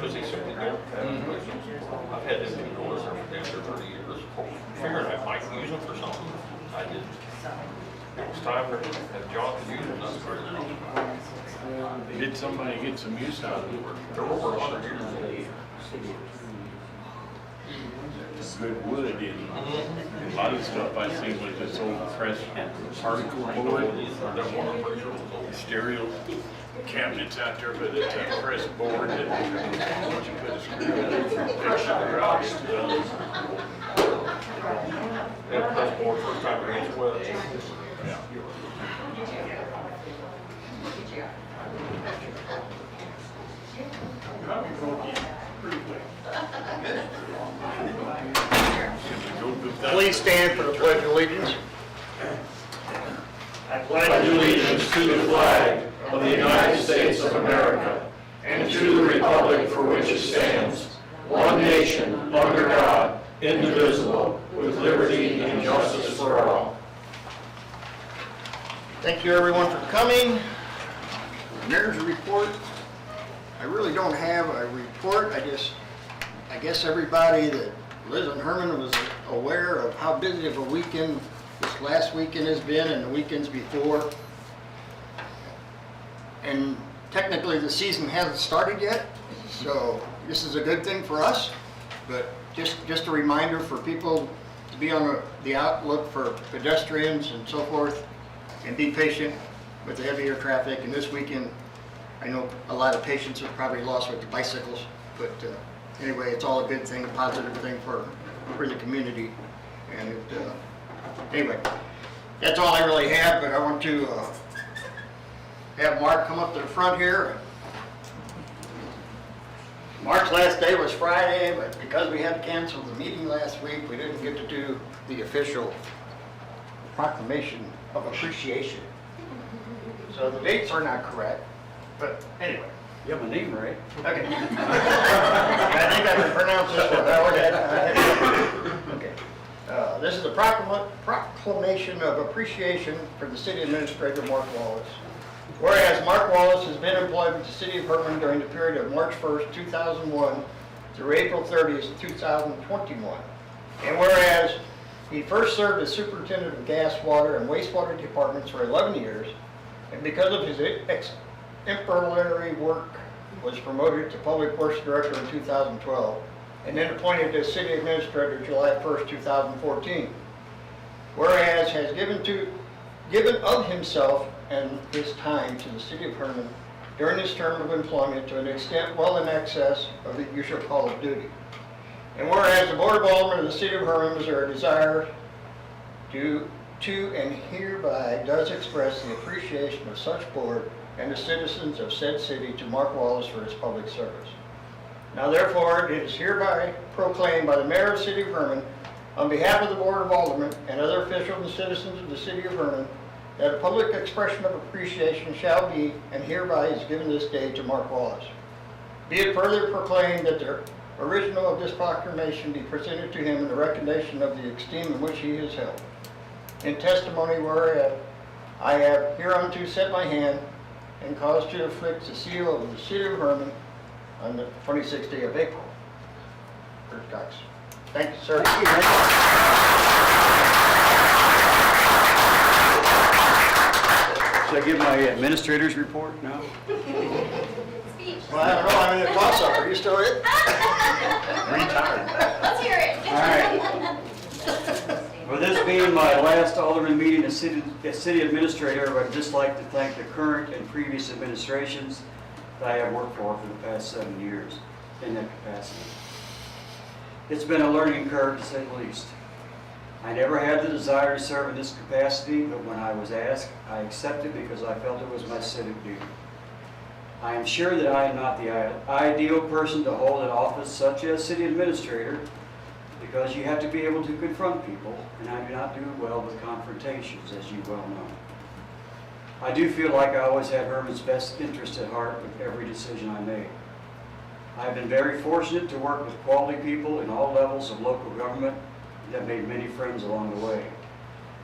because they simply don't have places. I've had them indoors for damn near 30 years, figuring I might use them for something. I didn't. It was time for have John to use them. That's very little. Did somebody get some use out of it? They're over 100 years old. Good wood in. A lot of stuff I see was this old press particle board, stereo cabinets out there, but it's a press board that once you put a screw in it, takes the rocks. That press board first time it gets wet. Yeah. Please stand for the Pledge of Allegiance. I pledge allegiance to the flag of the United States of America and to the republic for which it stands, one nation, under God, indivisible, with liberty and justice for all. Thank you everyone for coming. Mayor's report. I really don't have a report. I guess everybody that lives in Hermann was aware of how busy of a weekend this last weekend has been and the weekends before. And technically the season hasn't started yet, so this is a good thing for us. But just a reminder for people to be on the outlook for pedestrians and so forth, and be patient with the heavier traffic. And this weekend, I know a lot of patients have probably lost with the bicycles, but anyway, it's all a good thing, a positive thing for the community. And anyway, that's all I really have, but I want to have Mark come up to the front here. Mark's last day was Friday, but because we had to cancel the meeting last week, we didn't get to do the official proclamation of appreciation. So the dates are not correct, but anyway. You have my name right. Okay. I think I can pronounce this one. Okay. This is a proclamation of appreciation for the City Administrator Mark Wallace. Whereas Mark Wallace has been employed with the City of Hermann during the period of March 1st, 2001 through April 30th, 2021. And whereas he first served as Superintendent of Gas, Water, and Wastewater Departments for 11 years, and because of his exemplary work was promoted to Public Works Director in 2012, and then appointed as City Administrator July 1st, 2014. Whereas has given of himself and his time to the City of Hermann during his term of employment to an extent well in excess of the usual call of duty. And whereas the Board of Aldermen of the City of Hermann is their desire to and hereby does express the appreciation of such board and the citizens of said city to Mark Wallace for his public service. Now therefore, it is hereby proclaimed by the Mayor of the City of Hermann, on behalf of the Board of Aldermen and other officials and citizens of the City of Hermann, that a public expression of appreciation shall be and hereby is given this day to Mark Wallace. Be it further proclaimed that the original of this proclamation be presented to him in the recognition of the esteem in which he is held. In testimony whereof I have hereunto set my hand and caused to afflict the seal of the City of Hermann on the 26th day of April. Kurt Cox. Thank you, sir. Should I give my administrator's report now? Well, I don't know, I'm in the toss-up. Are you still in? Retired. Let's hear it. All right. Well, this being my last Alderman meeting as City Administrator, I'd just like to thank the current and previous administrations that I have worked for the past 7 years in that capacity. It's been a learning curve, to say the least. I never had the desire to serve in this capacity, but when I was asked, I accepted because I felt it was my civic duty. I am sure that I am not the ideal person to hold an office such as City Administrator, because you have to be able to confront people, and I do not do well with confrontations, as you well know. I do feel like I always had Herman's best interest at heart with every decision I made. I have been very fortunate to work with quality people in all levels of local government and have made many friends along the way.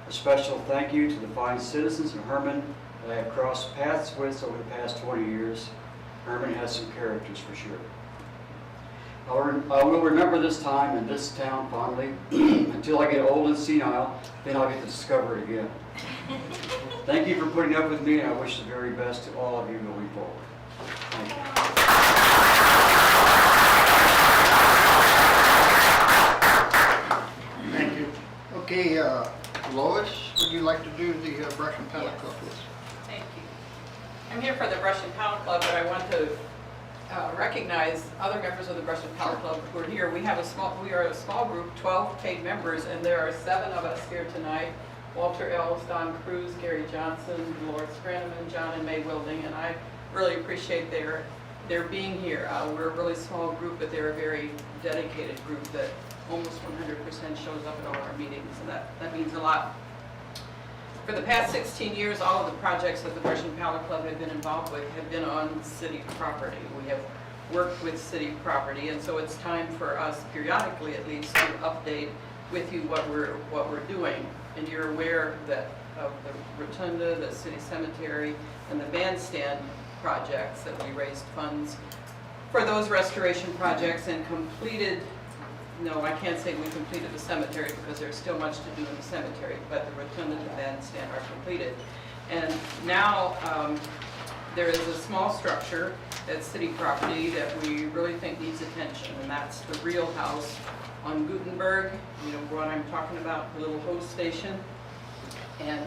A special thank you to the fine citizens of Hermann that I have crossed paths with over the past 20 years. Hermann has some characters for sure. I will remember this time and this town fondly until I get old and senile, then I'll get to discover it again. Thank you for putting up with me, and I wish the very best to all of you going forward. Thank you. Thank you. Okay, Lois, would you like to do the brush and pallet club, please? Thank you. I'm here for the Brush and Pallet Club, but I want to recognize other members of the Brush and Pallet Club who are here. We are a small group, 12 paid members, and there are 7 of us here tonight. Walter Ellis, Don Cruz, Gary Johnson, Dolores Branneman, John and May Wilding, and I really appreciate their being here. We're a really small group, but they're a very dedicated group that almost 100% shows up at all our meetings, and that means a lot. For the past 16 years, all of the projects that the Brush and Pallet Club have been involved with have been on city property. We have worked with city property, and so it's time for us, periodically at least, to update with you what we're doing. And you're aware that of the rotunda, the city cemetery, and the bandstand projects that we raised funds for those restoration projects and completed. No, I can't say we completed the cemetery because there's still much to do in the cemetery, but the rotunda and the bandstand are completed. And now there is a small structure that's city property that we really think needs attention, and that's the Real House on Gutenberg. You know what I'm talking about, the little hose station. And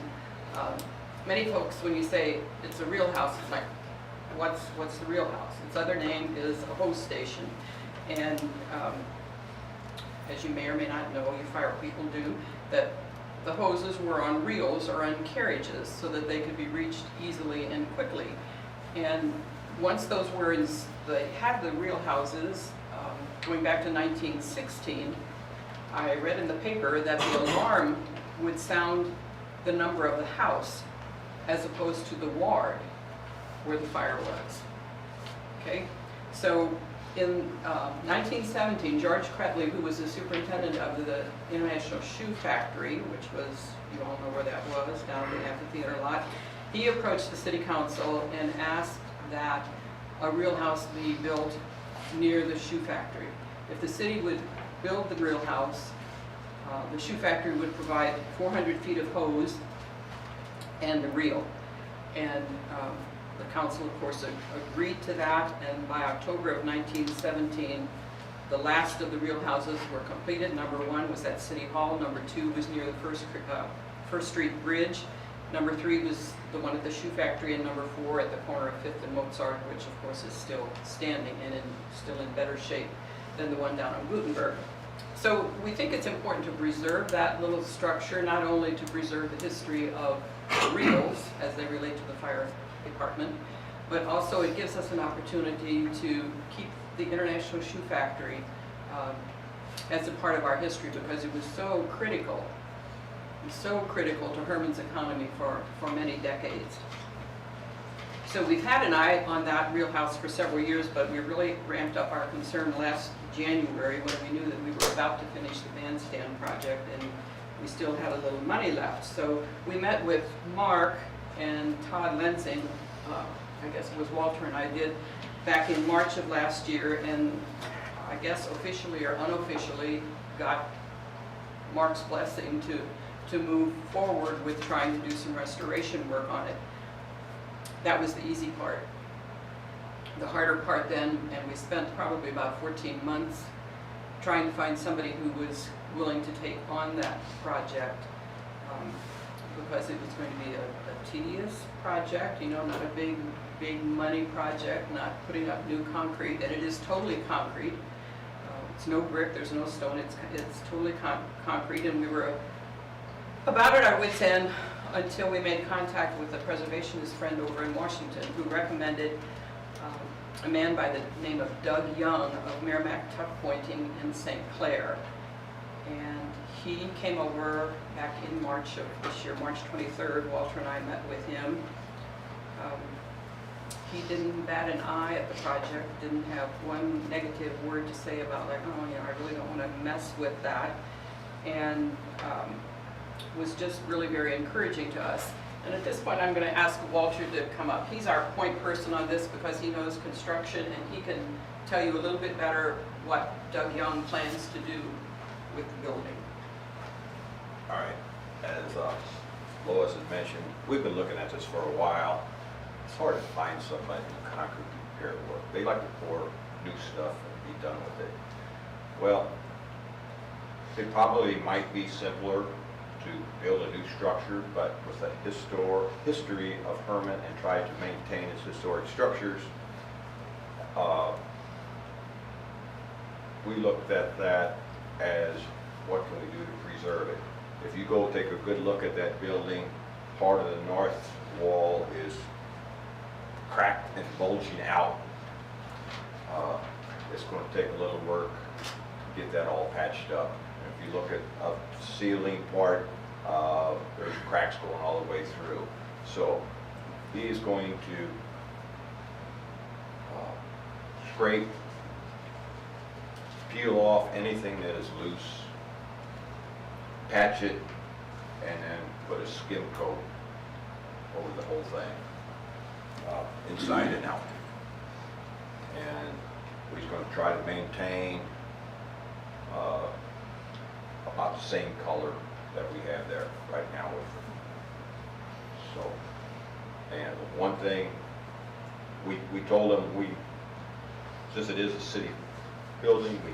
many folks, when you say it's a real house, it's like, what's the real house? Its other name is a hose station. And as you may or may not know, you fire people do, that the hoses were on reels or on carriages so that they could be reached easily and quickly. And once those were they had the real houses, going back to 1916, I read in the paper that the alarm would sound the number of the house as opposed to the ward where the fire was. Okay, so in 1917, George Cretley, who was the superintendent of the International Shoe Factory, which was, you all know where that was, down at the amphitheater lot, he approached the city council and asked that a real house be built near the shoe factory. If the city would build the real house, the shoe factory would provide 400 feet of hose and the reel. And the council, of course, agreed to that, and by October of 1917, the last of the real houses were completed. Number 1 was at City Hall, number 2 was near the First Street Bridge, number 3 was the one at the shoe factory, and number 4 at the corner of 5th and Mozart, which of course is still standing and still in better shape than the one down on Gutenberg. So we think it's important to preserve that little structure, not only to preserve the history of the reels as they relate to the fire department, but also it gives us an opportunity to keep the International Shoe Factory as a part of our history, because it was so critical to Hermann's economy for many decades. So we've had an eye on that real house for several years, but we really ramped up our concern last January when we knew that we were about to finish the bandstand project and we still had a little money left. So we met with Mark and Todd Lensing, I guess it was Walter and I did, back in March of last year, and I guess officially or unofficially got Mark's blessing to move forward with trying to do some restoration work on it. That was the easy part. The harder part then, and we spent probably about 14 months trying to find somebody who was willing to take on that project, because it was going to be a tedious project, you know, not a big money project, not putting up new concrete, and it is totally concrete. It's no brick, there's no stone, it's totally concrete, and we were about at our wits' end until we made contact with a preservationist friend over in Washington who recommended a man by the name of Doug Young of Merrimack Tuck Pointing in St. Clair. And he came over back in March of this year, March 23rd. Walter and I met with him. He didn't bat an eye at the project, didn't have one negative word to say about like, oh yeah, I really don't want to mess with that. And was just really very encouraging to us. And at this point, I'm going to ask Walter to come up. He's our point person on this because he knows construction and he can tell you a little bit better what Doug Young plans to do with the building. All right, as Lois had mentioned, we've been looking at this for a while. It's hard to find somebody to do concrete repair work. They like to pour new stuff and be done with it. Well, it probably might be simpler to build a new structure, but with the history of Hermann and try to maintain its historic structures, we looked at that as what can we do to preserve it. If you go take a good look at that building, part of the north wall is cracked and bulging out. It's going to take a little work to get that all patched up. If you look at a ceiling part, there's cracks going all the way through. So he is going to scrape, peel off anything that is loose, patch it, and then put a skim coat over the whole thing, inside and out. And he's going to try to maintain about the same color that we have there right now with it. So, and one thing, we told him, since it is a city building, we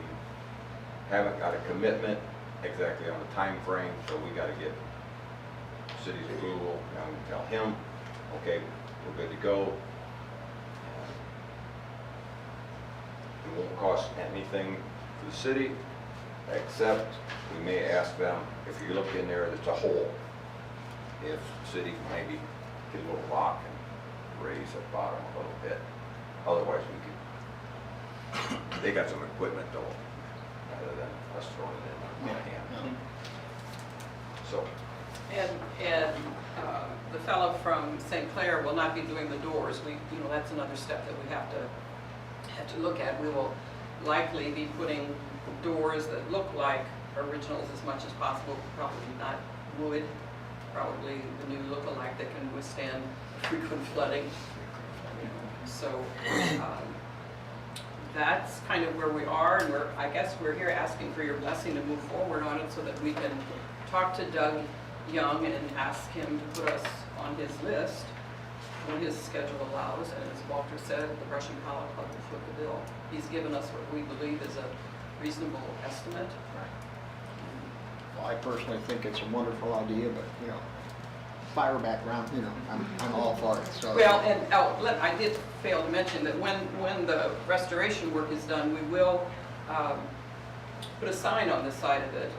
haven't got a commitment exactly on the time frame, so we got to get city's approval, and we tell him, okay, we're good to go. It won't cost anything to the city, except we may ask them, if you look in there, there's a hole. If the city can maybe get a little rock and raise the bottom a little bit. Otherwise, we could, they got some equipment though, rather than us throwing it in our hand. So, And the fellow from St. Clair will not be doing the doors. That's another step that we have to look at. We will likely be putting doors that look like originals as much as possible, probably not wood, probably the new look-alike that can withstand frequent flooding. So that's kind of where we are, and I guess we're here asking for your blessing to move forward on it so that we can talk to Doug Young and ask him to put us on his list when his schedule allows. And as Walter said, the Brush and Pile Club will foot the bill. He's given us what we believe is a reasonable estimate. Well, I personally think it's a wonderful idea, but, fire background, I'm all for it, so. Well, and I did fail to mention that when the restoration work is done, we will put a sign on the side of it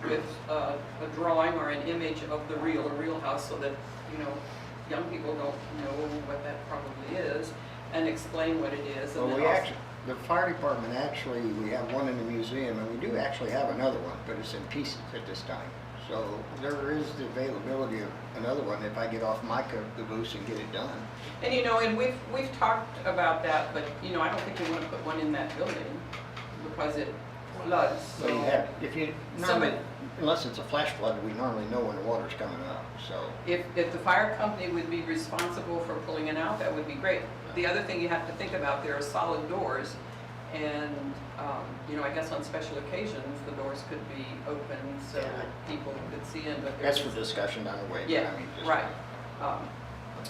with a drawing or an image of a real house, so that, young people don't know what that probably is, and explain what it is. And Well, then the fire department actually, we have one in the museum, and we do actually have another one, but it's in pieces at this time. So there is the availability of another one if I get off my caboose and get it done. And and we've talked about that, but I don't think we want to put one in that building because it floods. So you have, unless it's a flash flood, we normally know when the water's coming up, so. If the fire company would be responsible for pulling it out, that would be great. The other thing you have to think about, there are solid doors, and I guess on special occasions, the doors could be open so that people could see in. But That's for discussion down the way. but Yeah, I mean, just- right.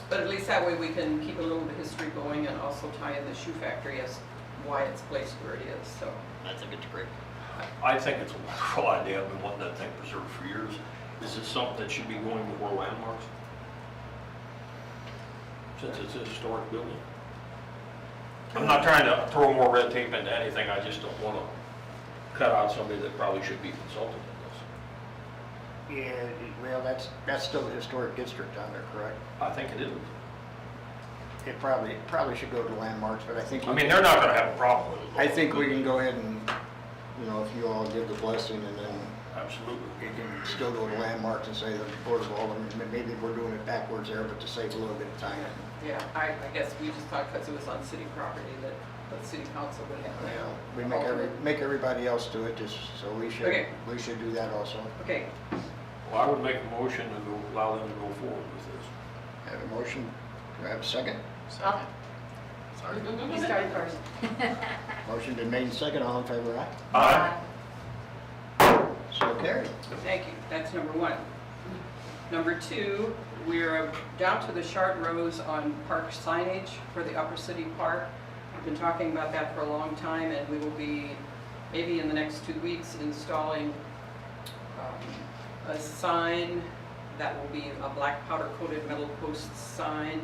But at least that way we can keep a little bit of history going and also tie in the shoe factory as why it's placed where it is, so. I think it's great. I think it's a wonderful idea. I've been wanting that thing preserved for years. Is it something that should be going before landmarks? Since it's a historic building? I'm not trying to throw more red tape into anything. I just don't want to cut out somebody that probably should be consulted in this. Yeah, well, that's still a historic district down there, correct? I think it is. It probably should go to landmarks, but I think. I mean, they're not going to have a problem with it. I think we can go ahead and, if you all give the blessing, and then Absolutely. it can still go to landmarks and say the Board of Aldermen, maybe we're doing it backwards there, but to save a little bit of time. Yeah, I guess we just thought because it was on city property that the city council would have. We make everybody else do it, just so we Okay. should do that also. Okay, Well, I would make a motion to allow them to go forward with this. Have a motion, do I have a second? Sorry. You started first. Motion been made and second, all in favor, aye? Aye. So carried. Thank you, that's number one. Number two, we're down to the short rows on park signage for the Upper City Park. We've been talking about that for a long time, and we will be, maybe in the next 2 weeks, installing a sign that will be a black powder coated metal post sign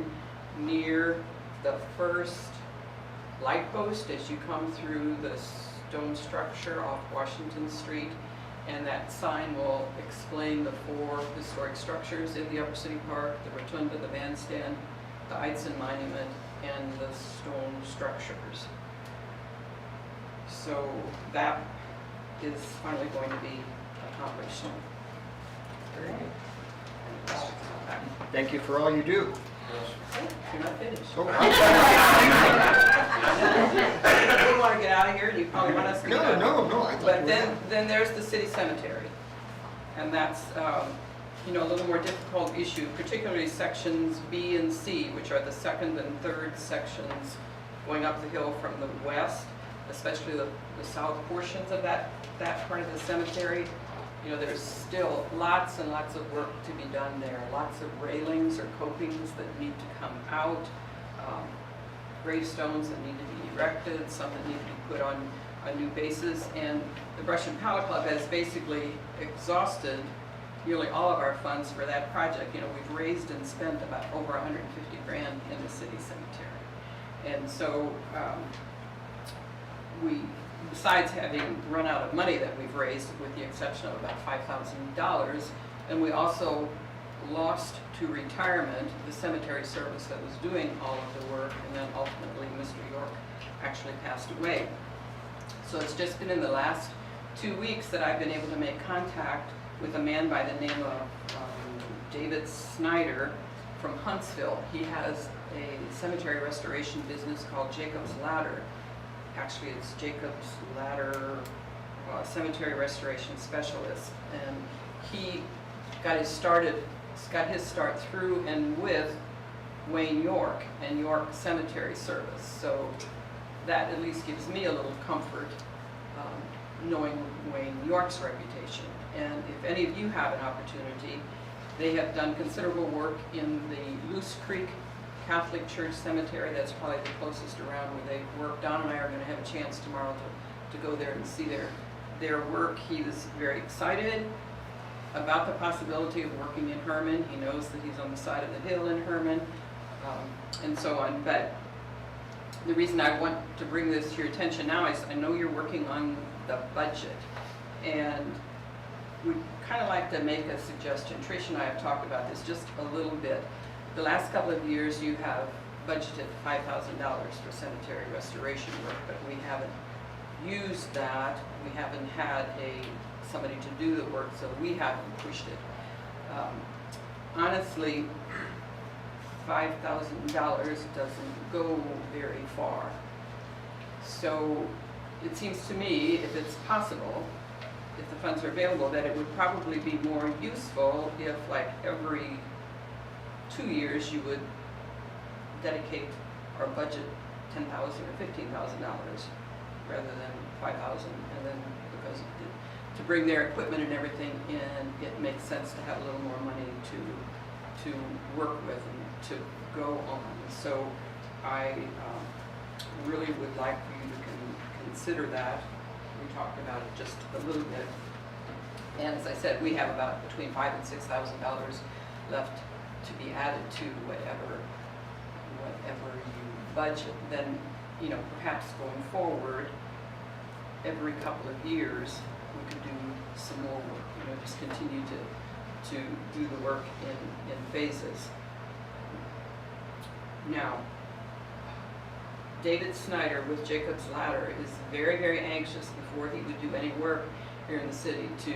near the first light post as you come through the stone structure off Washington Street. And that sign will explain the 4 historic structures in the Upper City Park: the rotunda, the bandstand, the Eitzen Monument, and the stone structures. So that is finally going to be accomplished. Very good. Any questions on that? Thank you for all you do. You're not finished. Oh, You want to get out of here, and you probably want us to get out. No, I thought But you then there's the city cemetery. And that's, a little more difficult issue, particularly sections B and C, which are the second and third sections going up the hill from the west, especially the south portions of that part of the cemetery. There's still lots and lots of work to be done there. Lots of railings or copings that need to come out, gravestones that need to be erected, some that need to be put on new bases. And the Brush and Pallet Club has basically exhausted nearly all of our funds for that project. We've raised and spent about over 150 grand in the city cemetery. And so besides having run out of money that we've raised, with the exception of about $5,000, and we also lost to retirement the cemetery service that was doing all of the work, and then ultimately Mr. York actually passed away. So it's just been in the last 2 weeks that I've been able to make contact with a man by the name of David Snyder from Huntsville. He has a cemetery restoration business called Jacob's Ladder. Actually, it's Jacob's Ladder Cemetery Restoration Specialist, and he got his start through and with Wayne York and York Cemetery Service. So that at least gives me a little comfort, knowing Wayne York's reputation. And if any of you have an opportunity, they have done considerable work in the Loose Creek Catholic Church Cemetery. That's probably the closest around where they work. Don and I are going to have a chance tomorrow to go there and see their work. He was very excited about the possibility of working in Hermann. He knows that he's on the side of the hill in Hermann, and so on. But the reason I want to bring this to your attention now is I know you're working on the budget, and we'd kind of like to make a suggestion. Trish and I have talked about this just a little bit. The last couple of years you have budgeted $5,000 for cemetery restoration work, but we haven't used that. We haven't had somebody to do the work, so we haven't pushed it. Honestly, $5,000 doesn't go very far. So it seems to me, if it's possible, if the funds are available, that it would probably be more useful if, like, every 2 years you would dedicate or budget $10,000 or $15,000 rather than $5,000, and then because to bring their equipment and everything in, it makes sense to have a little more money to work with and to go on. So I really would like for you to consider that. We talked about it just a little bit, and as I said, we have about between $5,000 and $6,000 left to be added to whatever you budget. Then, perhaps going forward, every couple of years, we could do some more work. Just continue to do the work in phases. Now, David Snyder with Jacob's Ladder is very, very anxious before he would do any work here in the city to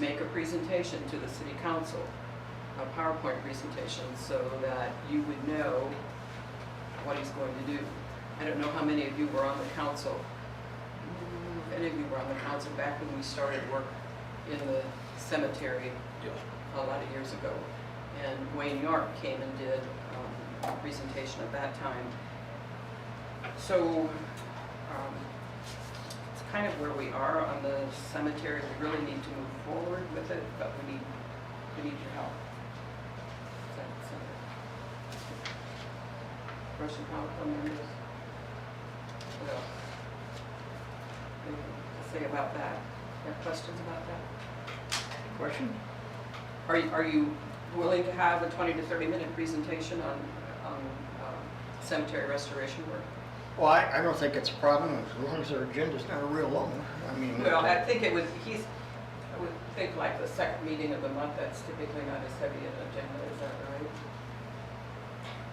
make a presentation to the city council, a PowerPoint presentation, so that you would know what he's going to do. I don't know how many of you were on the council. If any of you were on the council back when we started work in the cemetery a lot of years ago. And Wayne York came and did a presentation at that time. So kind of where we are on the cemetery. We really need to move forward with it, but we need your help. Is that so? Russian Power Club members? What else? Anything to say about that? You have questions about that? Question? Are you willing to have a 20 to 30 minute presentation on cemetery restoration work? Well, I don't think it's a problem as long as their agenda's not real long. I mean. Well, I think it would, I would think like the second meeting of the month, that's typically not as heavy an agenda, is that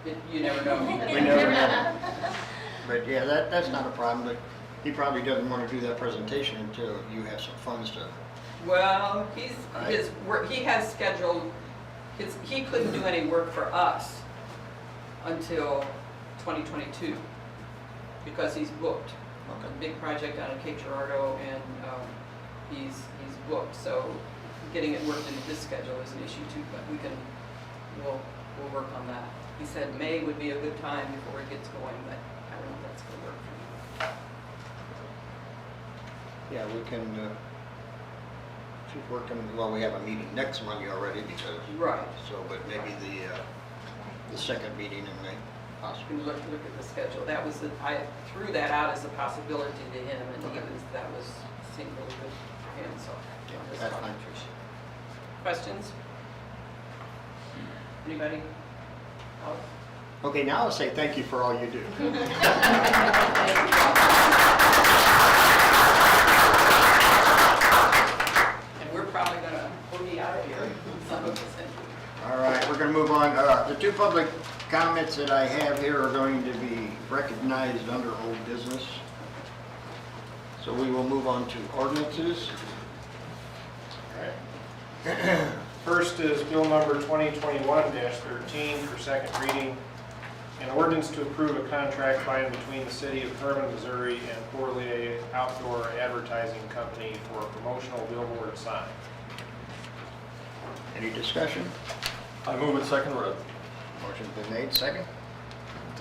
right? You never know. We never know. But yeah, that's not a problem, but he probably doesn't want to do that presentation until you have some funds to. Well, Right. his work, he has scheduled, he couldn't do any work for us until 2022 because he's booked. Okay. A big project out in Cape Girardeau, and he's booked, so getting it worked into his schedule is an issue too, but we'll work on that. He said May would be a good time before it gets going, but I don't know if that's gonna work for you. Yeah, we can, she's working, well, we have a meeting next Monday already because. Right. So, but maybe the second meeting in May, You possibly. can look at the schedule. That was, I threw that out as a possibility to him, and that seemed really good for him, so. Yeah, I'll just that's talk. fine. Questions? Anybody else? Okay, now I'll say thank you for all you do. And we're probably gonna boogie out of here, some of us anyway. All right, we're going to move on. The two public comments that I have here are going to be recognized under old business. So we will move on to ordinances. First is bill number 2021-13 for second reading. An ordinance to approve a contract by and between the city of Hermann, Missouri and Corley Outdoor Advertising Company for a promotional billboard sign. Any discussion? I move it second read. Motion's been made, second.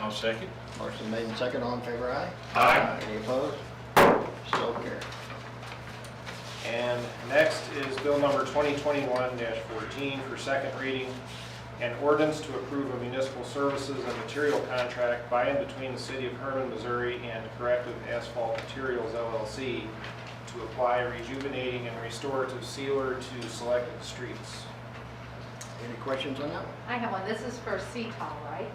I'll second. Motion made and second, all in favor, aye? Aye. Any opposed? So carried. And next is bill number 2021-14 for second reading. An ordinance to approve a municipal services and material contract by and between the city of Hermann, Missouri and Corrective Asphalt Materials LLC to apply rejuvenating and restorative sealer to selected streets. Any questions on that one? I have one. This is for CTOL, right?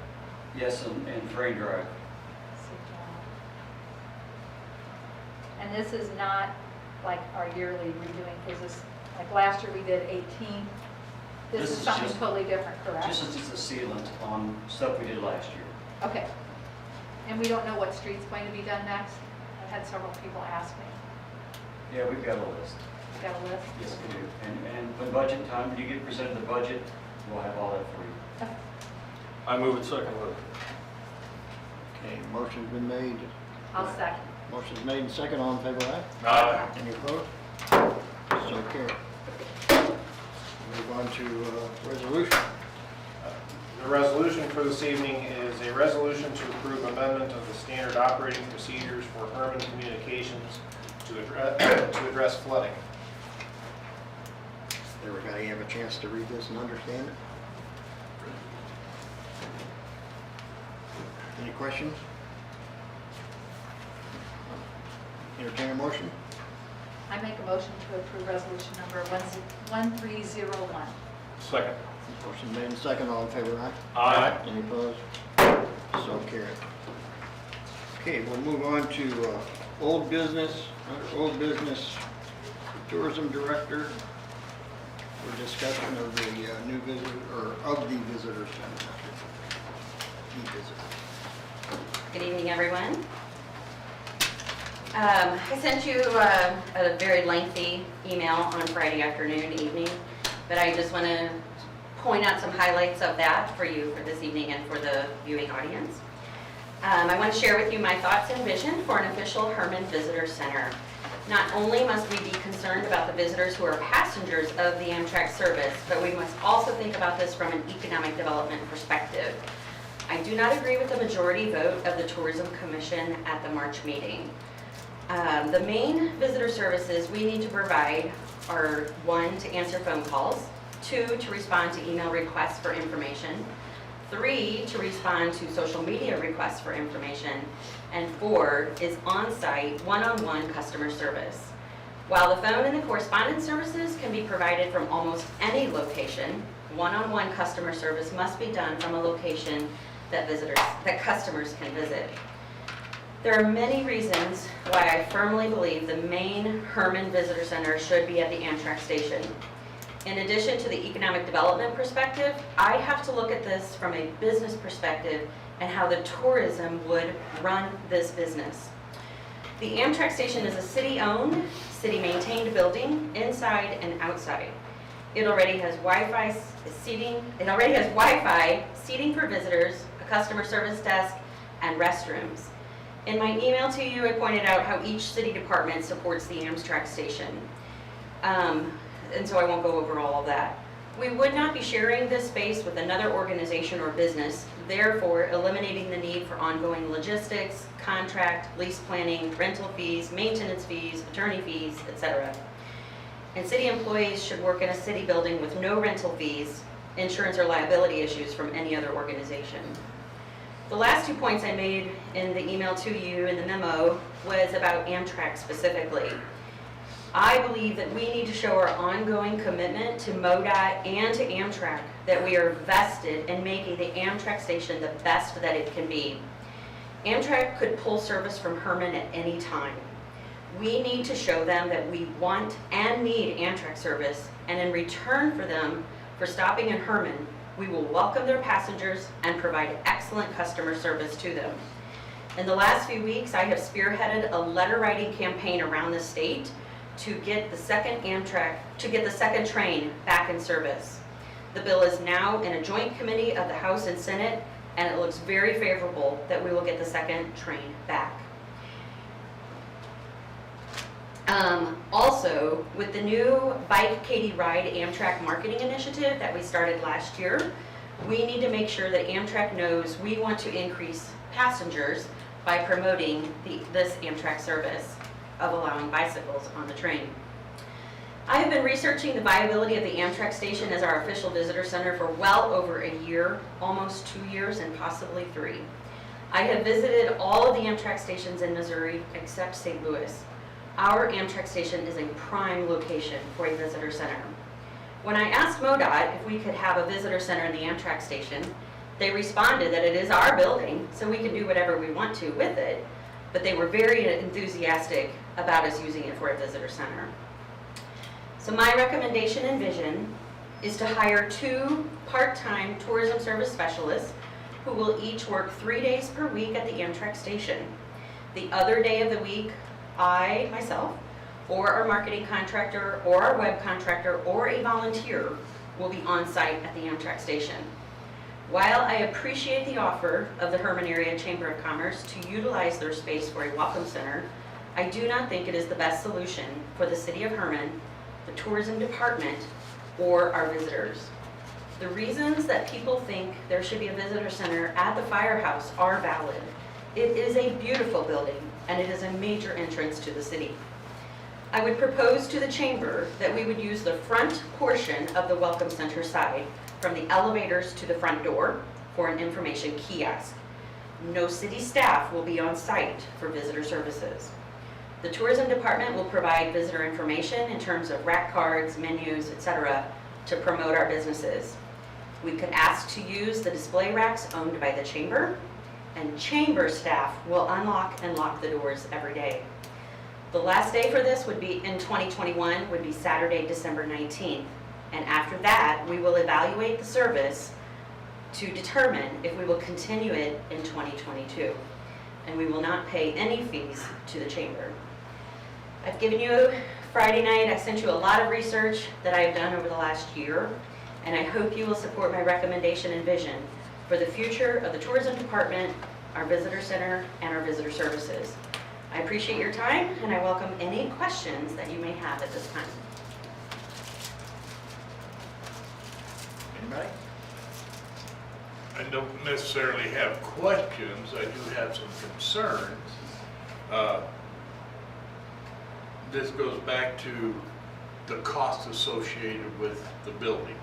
Yes, and Frame Drive. CTOL. And this is not like our yearly redoing, because this, like last year we did 18. This This is is something just- totally different, correct? Just as it's a sealant on stuff we did last year. Okay. And we don't know what street's going to be done next? I've had several people ask me. Yeah, we've got a list. You got a list? Yes, we do. And when budget time, when you get presented the budget, we'll have all that for you. I move it second read. Okay, motion's been made. I'll second. Motion's made and second, all in favor, aye? Aye. Any opposed? So carried. Move on to resolution. The resolution for this evening is a resolution to approve amendment of the standard operating procedures for Hermann Communications to address flooding. Everybody have a chance to read this and understand it? Any questions? Entertain a motion? I make a motion to approve resolution number 1301. Second. Motion made and second, all in favor, aye? Aye. Any opposed? So carried. Okay, we'll move on to old business. Under old business, tourism director for discussion of the new visitor, or of the visitor center. The visitor. Good evening, everyone. I sent you a very lengthy email on Friday afternoon, evening, but I just want to point out some highlights of that for you for this evening and for the viewing audience. I want to share with you my thoughts and vision for an official Hermann Visitor Center. Not only must we be concerned about the visitors who are passengers of the Amtrak service, but we must also think about this from an economic development perspective. I do not agree with the majority vote of the Tourism Commission at the March meeting. The main visitor services we need to provide are 1, to answer phone calls, 2, to respond to email requests for information, 3, to respond to social media requests for information, and 4 is on-site, one-on-one customer service. While the phone and the correspondence services can be provided from almost any location, one-on-one customer service must be done from a location that customers can visit. There are many reasons why I firmly believe the main Hermann Visitor Center should be at the Amtrak station. In addition to the economic development perspective, I have to look at this from a business perspective and how the tourism would run this business. The Amtrak station is a city-owned, city-maintained building inside and outside. It already has Wi-Fi seating for visitors, a customer service desk, and restrooms. In my email to you, I pointed out how each city department supports the Amtrak station. And so I won't go over all of that. We would not be sharing this space with another organization or business, therefore eliminating the need for ongoing logistics, contract, lease planning, rental fees, maintenance fees, attorney fees, etc. And city employees should work in a city building with no rental fees, insurance or liability issues from any other organization. The last 2 points I made in the email to you in the memo was about Amtrak specifically. I believe that we need to show our ongoing commitment to MoDOT and to Amtrak that we are vested in making the Amtrak station the best that it can be. Amtrak could pull service from Hermann at any time. We need to show them that we want and need Amtrak service, and in return for stopping in Hermann, we will welcome their passengers and provide excellent customer service to them. In the last few weeks, I have spearheaded a letter writing campaign around the state to get the second train back in service. The bill is now in a joint committee of the House and Senate, and it looks very favorable that we will get the second train back. Also, with the new Bike Katie Ride Amtrak marketing initiative that we started last year, we need to make sure that Amtrak knows we want to increase passengers by promoting this Amtrak service of allowing bicycles on the train. I have been researching the viability of the Amtrak station as our official visitor center for well over a year, almost 2 years, and possibly 3. I have visited all of the Amtrak stations in Missouri except St. Louis. Our Amtrak station is a prime location for a visitor center. When I asked MoDOT if we could have a visitor center in the Amtrak station, they responded that it is our building, so we can do whatever we want to with it, but they were very enthusiastic about us using it for a visitor center. So my recommendation and vision is to hire 2 part-time tourism service specialists who will each work 3 days per week at the Amtrak station. The other day of the week, I, myself, or our marketing contractor, or our web contractor, or a volunteer will be on site at the Amtrak station. While I appreciate the offer of the Hermann Area Chamber of Commerce to utilize their space for a welcome center, I do not think it is the best solution for the city of Hermann, the tourism department, or our visitors. The reasons that people think there should be a visitor center at the firehouse are valid. It is a beautiful building, and it is a major entrance to the city. I would propose to the chamber that we would use the front portion of the Welcome Center side from the elevators to the front door for an information kiosk. No city staff will be on site for visitor services. The tourism department will provide visitor information in terms of rack cards, menus, etc. to promote our businesses. We could ask to use the display racks owned by the chamber, and chamber staff will unlock and lock the doors every day. The last day for this would be in 2021 would be Saturday, December 19th. And after that, we will evaluate the service to determine if we will continue it in 2022. And we will not pay any fees to the chamber. I've given you Friday night, I sent you a lot of research that I have done over the last year, and I hope you will support my recommendation and vision for the future of the tourism department, our visitor center, and our visitor services. I appreciate your time, and I welcome any questions that you may have at this time. Anybody? I don't necessarily have questions, I do have some concerns. this goes back to the cost associated with the building.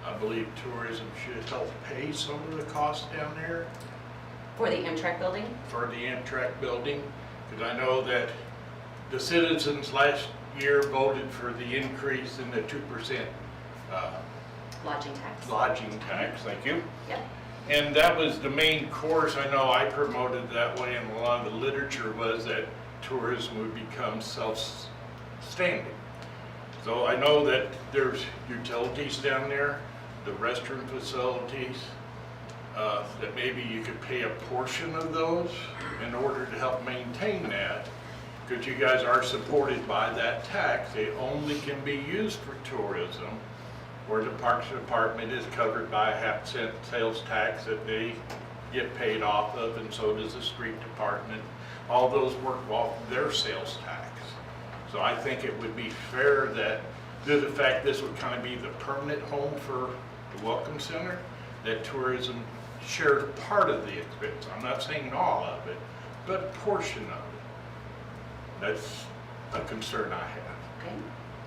I believe tourism should help pay some of the costs down there For the Amtrak building? for the Amtrak building, because I know that the citizens last year voted for the increase in the 2% Lodging tax? lodging tax, thank you. Yep. And that was the main course. I know I promoted that way, and a lot of the literature was that tourism would become self-standing. So I know that there's utilities down there, the restroom facilities, that maybe you could pay a portion of those in order to help maintain that. Because you guys are supported by that tax. They only can be used for tourism, where the Parks Department is covered by a half-cent sales tax that they get paid off of, and so does the street department. All those work off their sales tax. So I think it would be fair that, due to the fact this would kind of be the permanent home for the Welcome Center, that tourism shares part of the expense. I'm not saying all of it, but a portion of it. That's a concern I have. Okay.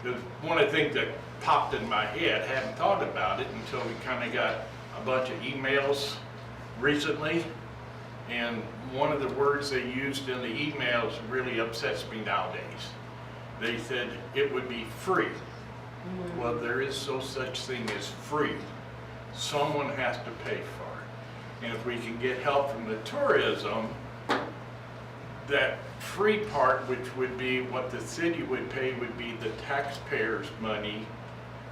Because one of the things that popped in my head, hadn't thought about it until we kind of got a bunch of emails recently, and one of the words they used in the emails really upsets me nowadays. They said it would be free. Well, there is no such thing as free. Someone has to pay for it. And if we can get help from the tourism, that free part, which would be what the city would pay, would be the taxpayers' money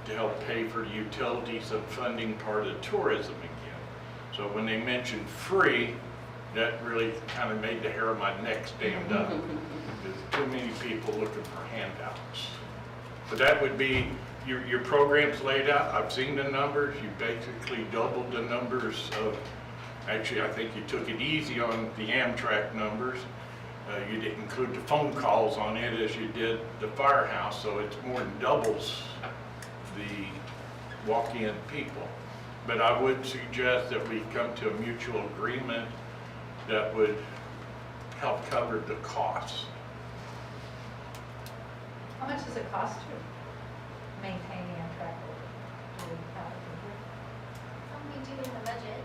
to help pay for the utilities and funding part of tourism again. So when they mentioned free, that really kind of made the hair on my neck stand up. There's too many people looking for handouts. But that would be, your program's laid out. I've seen the numbers. You basically doubled the numbers of, actually I think you took it easy on the Amtrak numbers. You didn't include the phone calls on it as you did the firehouse, so it's more than doubles the walk-in people. But I would suggest that we come to a mutual agreement that would help cover the costs. How much does it cost to maintain the Amtrak building? Do we have it in here? We do in the budget.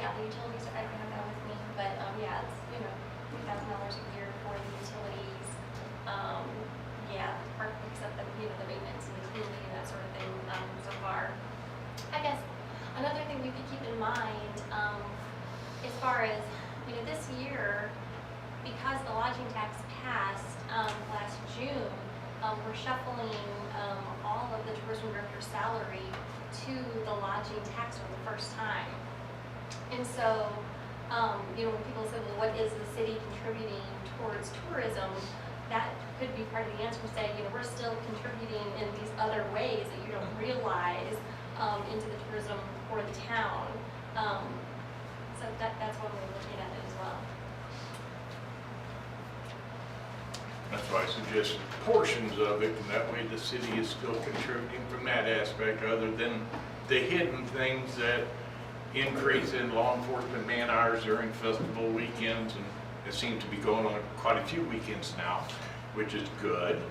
Yeah, the utilities, I don't have that with me, but yeah, it's, $3,000 a year for the utilities. Yeah, the park picks up the, the maintenance and the cleaning and that sort of thing so far. I guess another thing we could keep in mind, as far as, this year, because the lodging tax passed last June, we're shuffling all of the tourism director's salary to the lodging tax for the first time. And so, when people say, well, what is the city contributing towards tourism? That could be part of the answer to say, we're still contributing in these other ways that you don't realize into the tourism for the town. So that's one way of looking at it as well. That's why I suggested portions of it, and that way the city is still contributing from that aspect, other than the hidden things that increase in law enforcement man hours during festival weekends, and it seems to be going on quite a few weekends now, which is good.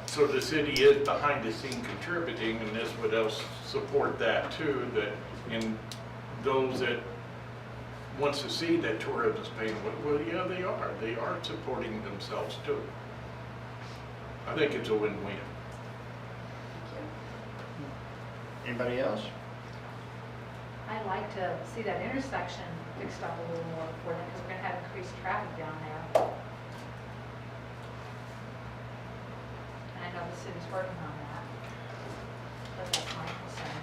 So the city is behind the scene contributing, and this would else support that too, that in those that wants to see that tourism is paying, well, yeah, they are supporting themselves too. I think it's a win-win. Anybody else? I'd like to see that intersection fixed up a little more for them, because we're gonna have increased traffic down there. And I know the city's working on that, but that's my concern.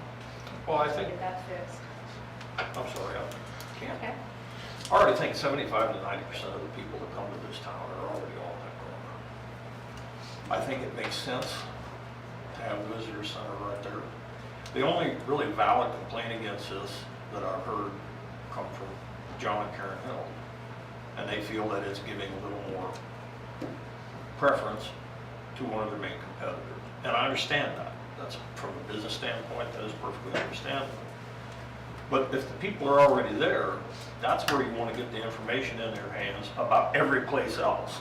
Well, I think, Get that fixed. I'm sorry, I can't. Okay. I already think 75 to 90% of the people that come to this town are already on that corner. I think it makes sense to have the visitor center right there. The only really valid complaint against this that I've heard come from John and Karen Hill, and they feel that it's giving a little more preference to one of their main competitors. And I understand that. That's from a business standpoint, that is perfectly understandable. But if the people are already there, that's where you want to get the information in their hands about every place else.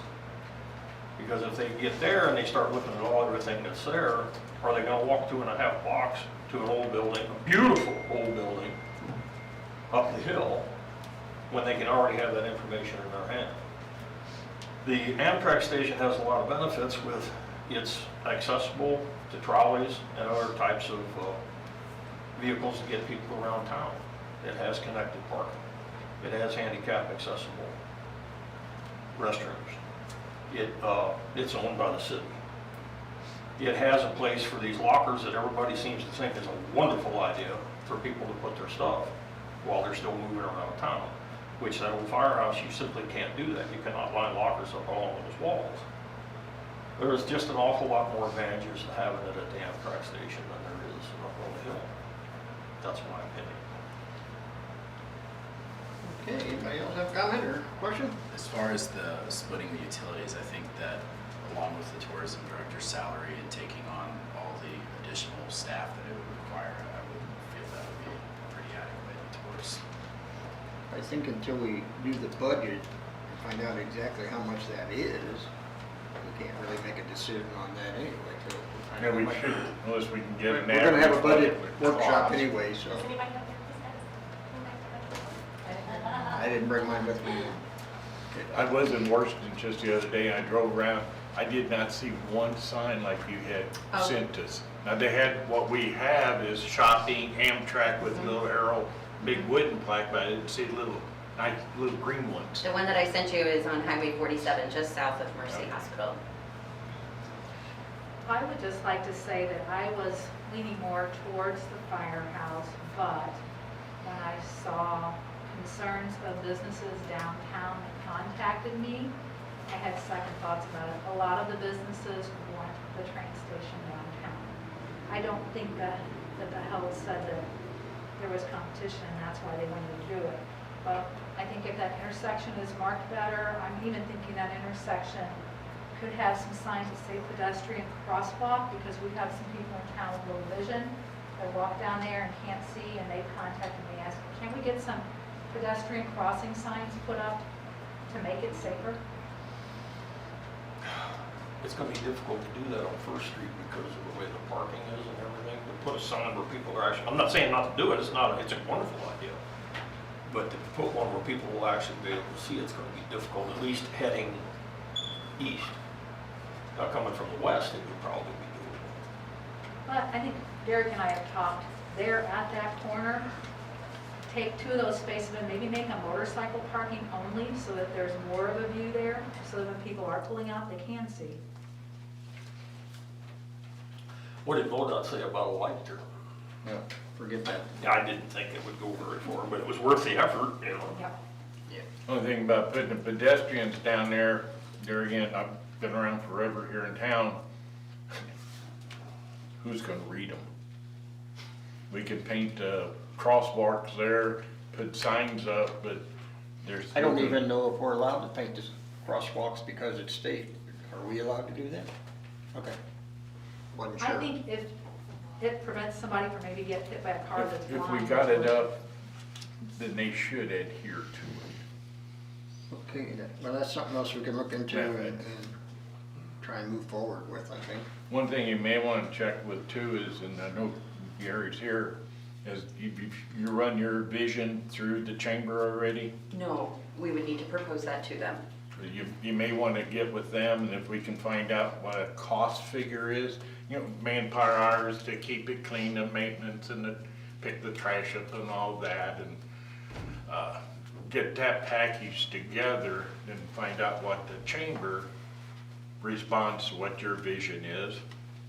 Because if they get there and they start looking at all everything that's there, are they gonna walk 2.5 blocks to an old building, a beautiful old building, up the hill, when they can already have that information in their hand? The Amtrak station has a lot of benefits with, it's accessible to trolleys and other types of vehicles to get people around town. It has connected parking. It has handicap accessible restrooms. It's owned by the city. It has a place for these lockers that everybody seems to think is a wonderful idea for people to put their stuff while they're still moving around town, which that old firehouse, you simply can't do that. You cannot line lockers up along those walls. There's just an awful lot more advantages to having it at the Amtrak station than there is up on the hill. That's my opinion. Okay, anybody else have a comment or question? As far as the splitting the utilities, I think that along with the tourism director's salary and taking on all the additional staff that it would require, I would feel that would be pretty adequate towards. I think until we do the budget and find out exactly how much that is, we can't really make a decision on that anyway. till we find Yeah, out we how much- should, unless we can get an We're gonna have a average budget what it workshop costs. anyway, so Does anybody have their percentages? I didn't bring mine with me. I was in Washington just the other day, I drove around, I did not see one sign like you had Oh. sent us. Now, they had, what we have is shopping, Amtrak with a little arrow, big wooden plaque, but I didn't see little, nice little green ones. The one that I sent you is on Highway 47, just south of Mercy Hospital. I would just like to say that I was leaning more towards the firehouse, but when I saw concerns of businesses downtown that contacted me, I had second thoughts about it. A lot of the businesses want the train station downtown. I don't think that the Health said that there was competition and that's why they wanted to do it. But I think if that intersection is marked better, I'm even thinking that intersection could have some signs that say pedestrian crosswalk, because we have some people in town with low vision that walk down there and can't see, and they've contacted me asking, can we get some pedestrian crossing signs put up to make it safer? It's gonna be difficult to do that on First Street because of the way the parking is and everything. To put a sign where people are actually, I'm not saying not to do it, it's a wonderful idea. But to put one where people will actually be able to see, it's gonna be difficult, at least heading east. Now, coming from the west, it would probably be doable. But I think Derek and I have talked there at that corner, take two of those spaces and maybe make a motorcycle parking only so that there's more of a view there, so that when people are pulling out, they can see. What did MoDOT say about a light there? Yeah, forget that. I didn't think it would go very far, but it was worth the effort, you know. Yep. Only thing about putting the pedestrians down there again, I've been around forever here in town. Who's gonna read them? We could paint crosswalks there, put signs up, but there's. I don't even know if we're allowed to paint the crosswalks because it's state. Are we allowed to do that? Okay. Wasn't sure. I think if it prevents somebody from maybe getting hit by a car that's blind. If we got it up, then they should adhere to Okay, well, that's something else we can look into Yeah. and try and move forward with, I think. One thing you may want to check with too is, and I know Gary's here, is you run your vision through the chamber already? No, we would need to propose that to them. You may want to get with them, and if we can find out what a cost figure is, manpower hours to keep it clean, the maintenance and pick the trash up and all that, and get that package together and find out what the chamber responds to what your vision is,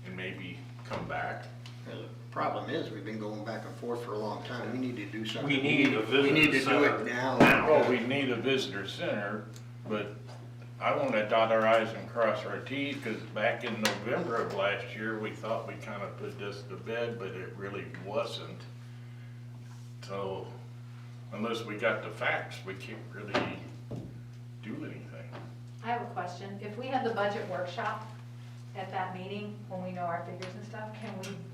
and maybe come back. The problem is, we've been going back and forth for a long time. We need to do something. We need a visitor We need to do center it now. Well, we need a visitor center, but I want to dot our i's and cross our t's, because back in November of last year, we thought we kind of put this to bed, but it really wasn't. So unless we got the facts, we can't really do anything. I have a question. If we had the budget workshop at that meeting, when we know our figures and stuff,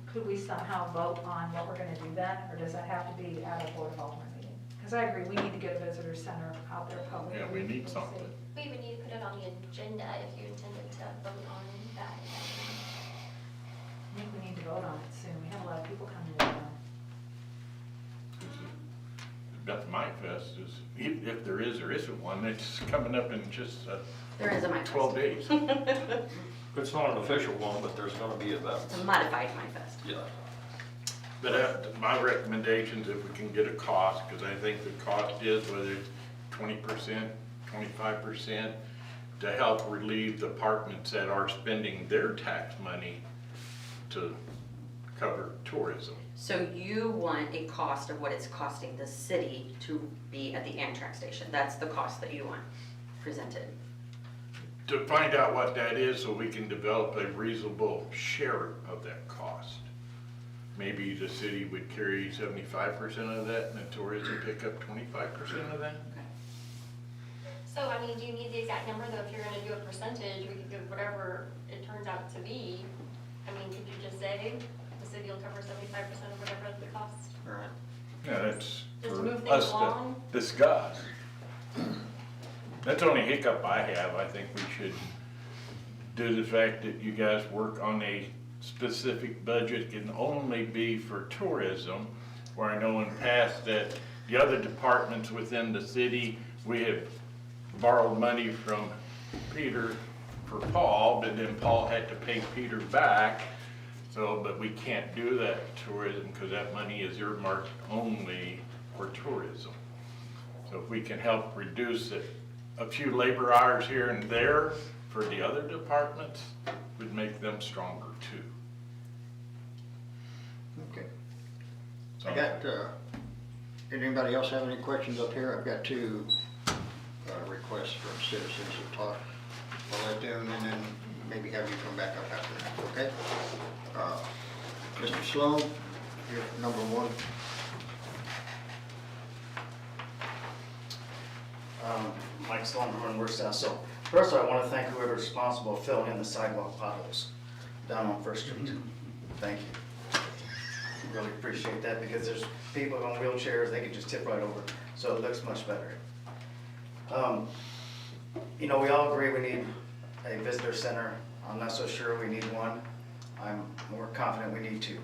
could we somehow vote on what we're gonna do then? Or does that have to be at a Board of Alderman meeting? Because I agree, we need to get a visitor center out there publicly. Yeah, we need for people to something. see. We would need to put it on the agenda if you intended to vote on that. I think we need to vote on it soon. We have a lot of people coming in town. Beth Mike Fest is, if there is or isn't one, it's coming up in just There is a Mike Fest. 12 days. It's not an official one, but there's gonna be events. It's a modified Mike Fest. Yeah. But my recommendations, if we can get a cost, because I think the cost is whether it's 20%, 25%, to help relieve departments that are spending their tax money to cover tourism. So you want a cost of what it's costing the city to be at the Amtrak station? That's the cost that you want presented? To find out what that is so we can develop a reasonable share of that cost. Maybe the city would carry 75% of that and the tourism pick up 25% of that? So, I mean, do you need the exact number, though? If you're gonna do a percentage, we could do whatever it turns out to be. I mean, could you just say the city will cover 75% of whatever the cost? Right. Yeah, that's Just to for move things us to along? discuss. That's the only hiccup I have. I think we should do the fact that you guys work on a specific budget can only be for tourism, where I know in past that the other departments within the city, we have borrowed money from Peter for Paul, but then Paul had to pay Peter back. So, but we can't do that for tourism because that money is earmarked only for tourism. So if we can help reduce it, a few labor hours here and there for the other departments, would make them stronger too. Okay. So- I got, did anybody else have any questions up here? I've got two requests from citizens to talk. I'll let them and then maybe have you come back up after that, okay? Mr. Sloan, you're number one. Mike Sloan, Hermann, we're south. So first I want to thank whoever's responsible for filling in the sidewalk potholes down on First Street. Thank you. Really appreciate that because there's people on wheelchairs, they can just tip right over. So it looks much better. You know, we all agree we need a visitor center. I'm not so sure we need one. I'm more confident we need two.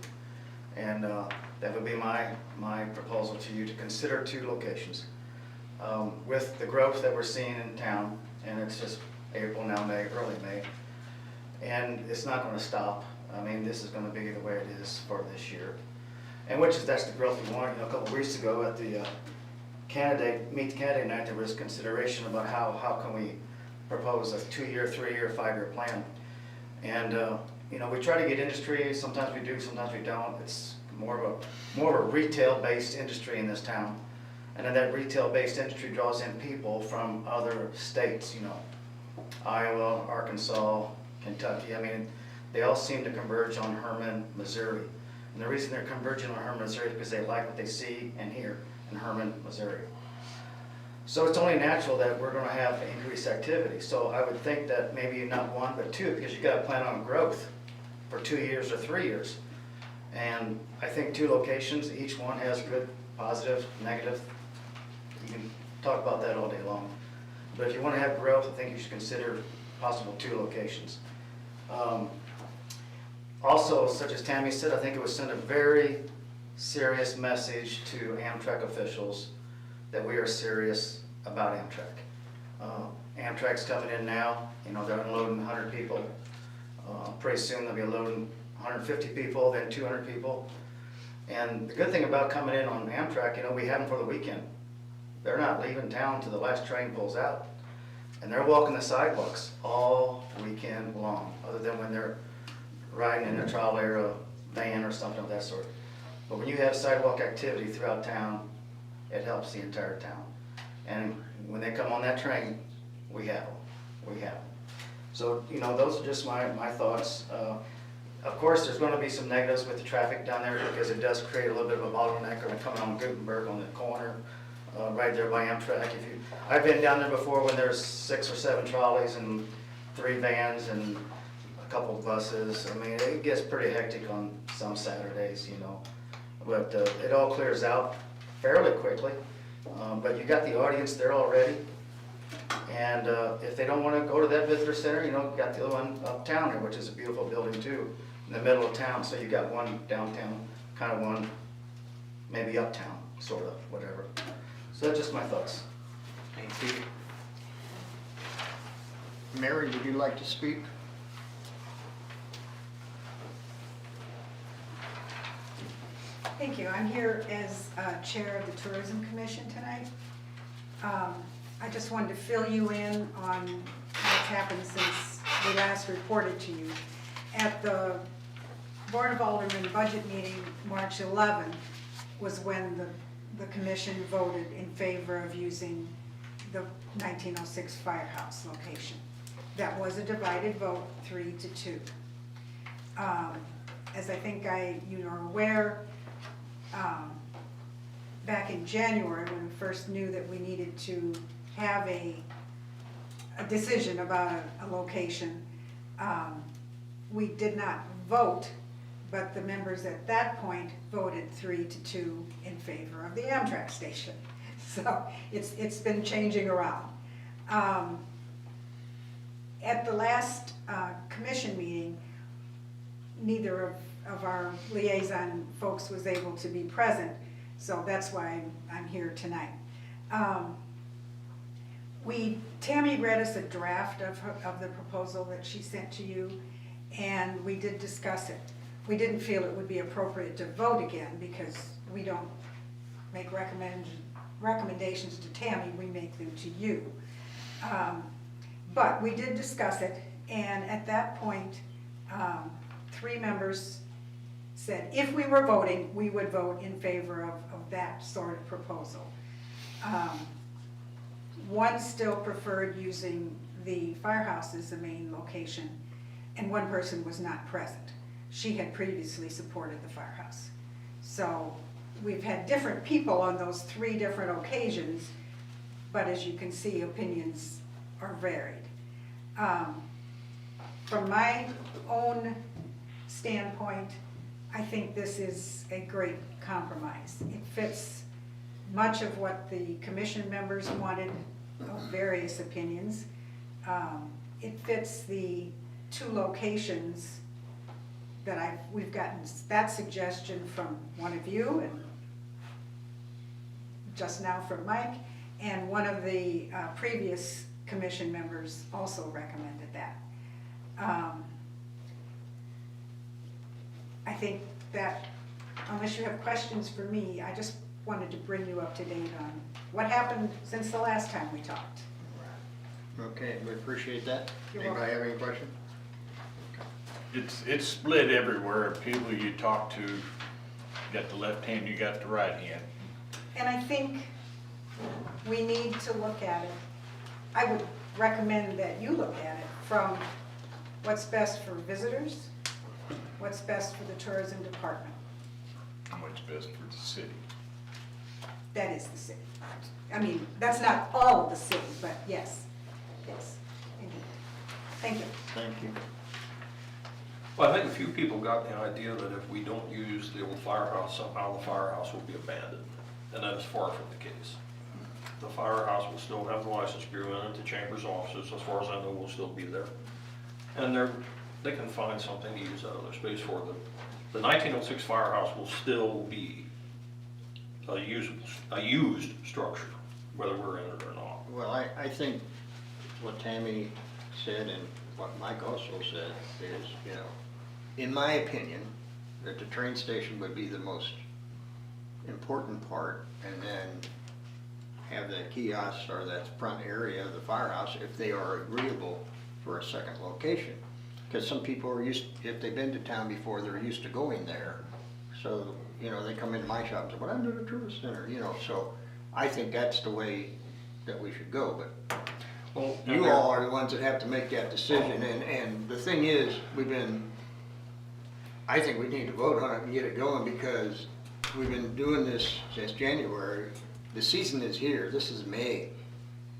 And that would be my proposal to you to consider two locations. With the growth that we're seeing in town, and it's just April now, May, early May, and it's not gonna stop. I mean, this is gonna be the way it is for this year. And that's the growth we want. You know, a couple of weeks ago at the Meet the Candidate Night, there was consideration about how can we propose a 2-year, 3-year, 5-year plan. And, you know, we try to get industry, sometimes we do, sometimes we don't. It's more of a retail-based industry in this town. And then that retail-based industry draws in people from other states, you know, Iowa, Arkansas, Kentucky. I mean, they all seem to converge on Hermann, Missouri. And the reason they're converging on Hermann, Missouri is because they like what they see and hear in Hermann, Missouri. So it's only natural that we're gonna have increased activity. So I would think that maybe not one, but two, because you gotta plan on growth for 2 years or 3 years. And I think two locations, each one has good, positive, negative. You can talk about that all day long. But if you want to have growth, I think you should consider possible two locations. Also, such as Tammy said, I think it would send a very serious message to Amtrak officials that we are serious about Amtrak. Amtrak's coming in now, you know, they're unloading 100 people. Pretty soon they'll be unloading 150 people, then 200 people. And the good thing about coming in on Amtrak, you know, we have them for the weekend. They're not leaving town till the last train pulls out. And they're walking the sidewalks all weekend long, other than when they're riding in a trolley or a van or something of that sort. But when you have sidewalk activity throughout town, it helps the entire town. And when they come on that train, we have them. We have them. So, you know, those are just my thoughts. Of course, there's going to be some negatives with the traffic down there because it does create a little bit of a bottleneck coming on Gutenberg on the corner, right there by Amtrak. I've been down there before when there's 6 or 7 trolleys and 3 vans and a couple buses. I mean, it gets pretty hectic on some Saturdays, you know. But it all clears out fairly quickly. But you got the audience there already. And if they don't want to go to that visitor center, you know, you got the other one uptown here, which is a beautiful building too, in the middle of town. So you got one downtown, kind of one maybe uptown, sort of, whatever. So that's just my thoughts. Thank you. Mary, would you like to speak? Thank you. I'm here as Chair of the Tourism Commission tonight. I just wanted to fill you in on what's happened since we last reported to you. At the Board of Aldermen budget meeting, March 11, was when the commission voted in favor of using the 1906 firehouse location. That was a divided vote, 3-2. As I think you are aware, back in January, when we first knew that we needed to have a decision about a location, we did not vote, but the members at that point voted 3-2 in favor of the Amtrak station. So it's been changing around. At the last commission meeting, neither of our liaison folks was able to be present, so that's why I'm here tonight. Tammy read us a draft of the proposal that she sent to you, and we did discuss it. We didn't feel it would be appropriate to vote again because we don't make recommendations to Tammy, we make them to you. But we did discuss it, and at that point, 3 members said if we were voting, we would vote in favor of that sort of proposal. One still preferred using the firehouse as the main location, and one person was not present. She had previously supported the firehouse. So we've had different people on those 3 different occasions, but as you can see, opinions are varied. From my own standpoint, I think this is a great compromise. It fits much of what the commission members wanted, of various opinions. It fits the 2 locations that we've gotten that suggestion from one of you and just now from Mike, and one of the previous commission members also recommended that. I think that, unless you have questions for me, I just wanted to bring you up to date on what happened since the last time we talked. Okay, we appreciate that. You're Anybody have any questions? It's split everywhere. People you talk to, you got the left hand, you got the right hand. And I think we need to look at it. I would recommend that you look at it from what's best for visitors, what's best for the tourism department. And what's best for the city. That is the city. I mean, that's not all of the city, but yes, indeed. Thank you. Thank you. Well, I think a few people got the idea that if we don't use the old firehouse, somehow the firehouse will be abandoned. And that is far from the case. The firehouse will still have the license bureau in it, the chamber's offices, as far as I know, will still be there. And they can find something to use that other space for. The 1906 firehouse will still be a used structure, whether we're in it or not. Well, I think what Tammy said and what Mike also said is, you know, in my opinion, that the train station would be the most important part, and then have that kiosk or that front area of the firehouse if they are agreeable for a second location. Because some people are used, if they've been to town before, they're used to going there. So, you know, they come into my shop and say, well, I'm at a tourist center, you know, so I think that's the way that we should go, but Well, you all are the ones that have to make that decision, and the thing is, I think we need to vote on it and get it going, because we've been doing this since January. The season is here, this is May,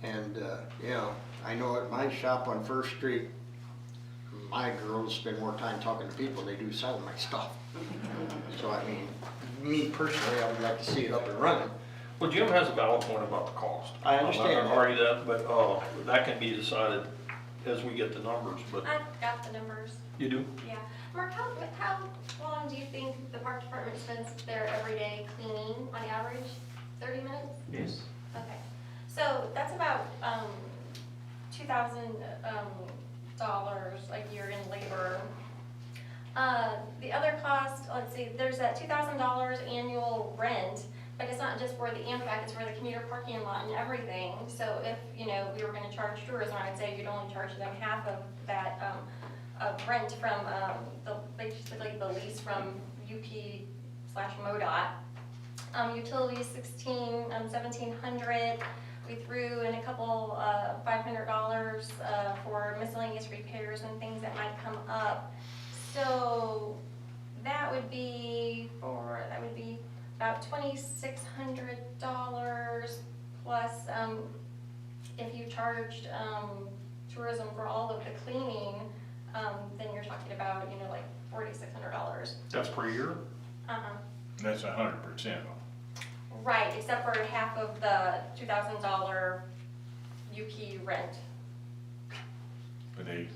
and, you know, I know at my shop on First Street, my girls spend more time talking to people than they do selling my stuff. So, I mean, me personally, I would like to see it up and running. Well, Jim has a valid point about the cost. I understand I'm not gonna argue that, but that can be decided as we get the numbers, but I've got the numbers, you do? yeah. Mark, how long do you think the park department spends there every day cleaning on average? 30 minutes? Yes. Okay, so that's about $2,000 a year in labor. The other cost, let's see, there's that $2,000 annual rent, but it's not just for the Amtrak, it's for the commuter parking lot and everything. So if, we were gonna charge tourism, I'd say you'd only charge them half of that of rent from basically the lease from UP/MoDOT. Utilities, $1,700. We threw in a couple, $500 for miscellaneous repairs and things that might come up. So that would be about $2,600 plus, if you charged, tourism for all of the cleaning, then you're talking about, like $4,600. That's per year? Uh-huh. That's 100%. Right, except for half of the $2,000 UP rent. But they,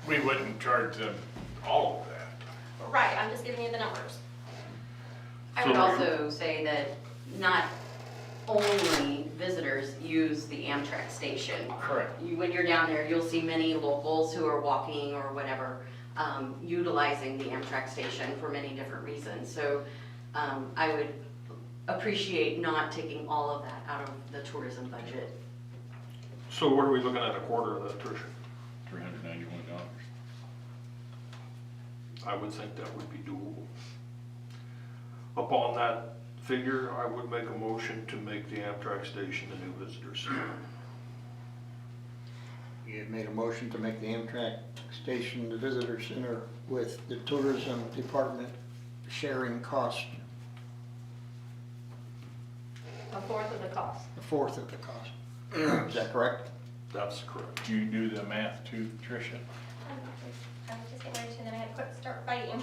we wouldn't charge them all of that. Right, I'm just giving you the numbers. I would also say that not only visitors use the Amtrak station. Correct. When you're down there, you'll see many locals who are walking or whatever, utilizing the Amtrak station for many different reasons. So I would appreciate not taking all of that out of the tourism budget. So what are we looking at a quarter of that, Tricia? $391. I would think that would be doable. Upon that figure, I would make a motion to make the Amtrak station the new visitor center. You had made a motion to make the Amtrak station the visitor center with the tourism department sharing cost, A fourth of the cost. a fourth of the cost. Is that correct? That's correct. Do you do the math too, Tricia? I was just getting ready to, and then I had to start fighting.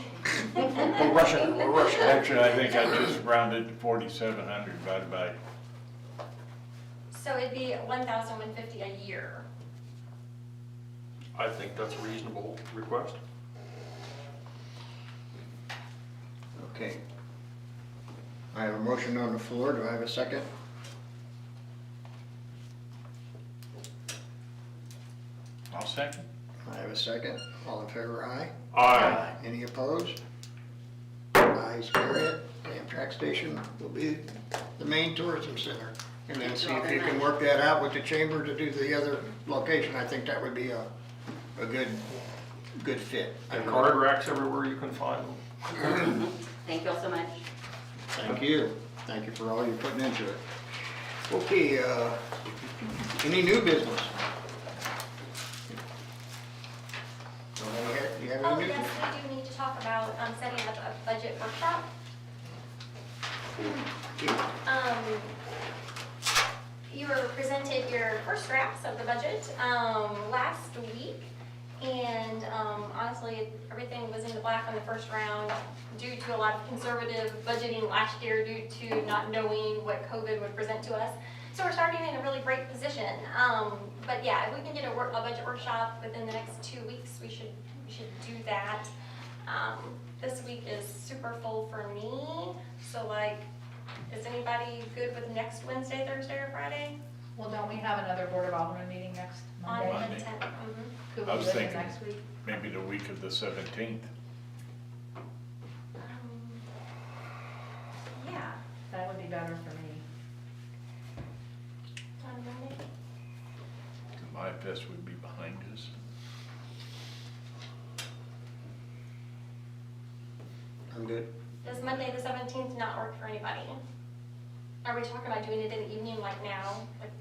We're rushing. Actually, I think I just rounded to 4,700 divided by, So it'd be $1,150 a year. I think that's a reasonable request. Okay. I have a motion on the floor. Do I have a second? I'll second. I have a second. All in favor, aye? Aye. Any opposed? Ayes, carry it. The Amtrak station will be the main tourism center. And then see if you can work that out with the chamber to do the other location. I think that would be a good fit. And card racks everywhere you can find them. Thank you all so much. Thank you. Thank you for all you're putting into it. Okay, any new business? You have Oh, any new? yes, we do need to talk about setting up a budget workshop. You were presented your first drafts of the budget last week, and honestly, everything was in the black on the first round due to a lot of conservative budgeting last year due to not knowing what COVID would present to us. So we're starting in a really great position. But yeah, if we can get a budget workshop within the next 2 weeks, we should do that. This week is super full for me, so like, is anybody good with next Wednesday, Thursday, or Friday? Well, don't we have another Board of Alderman meeting next On Monday? the Monday. 10th. Mhm. Could I we was do it thinking- next week? Maybe the week of the 17th. Yeah, That would be better for me. on Monday. The Live Fest would be behind us. I'm good. Does Monday the 17th not work for anybody? Are we talking about doing it in the evening like now? Like,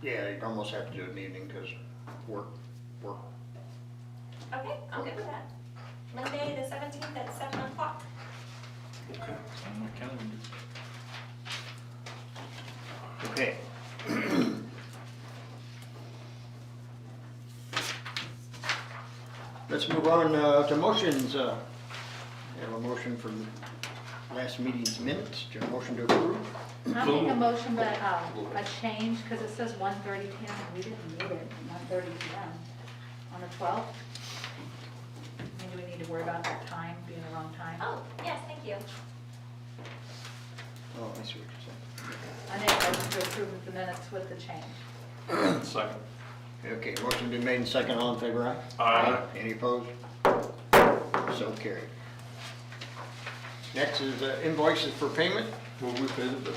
Yeah, you'd almost have to do it in the evening because work. okay, I'm good with that. Monday the 17th at 7 o'clock. On my calendar. Okay. Let's move on to motions. We have a motion from last meeting's minutes. Do you have a motion to approve? I'll make a motion, but a change, because it says 1:30 PM, and we didn't need it, 1:30 PM on the 12th. I mean, do we need to worry about that time being the wrong time? Oh, yes, thank you. Oh, I see what you're saying. I make a motion to approve the minutes with the change. Second. Okay, motion been made and second. All in favor, aye? Aye. Any opposed? So carried. Next is invoices for payment. Move we pay the bill.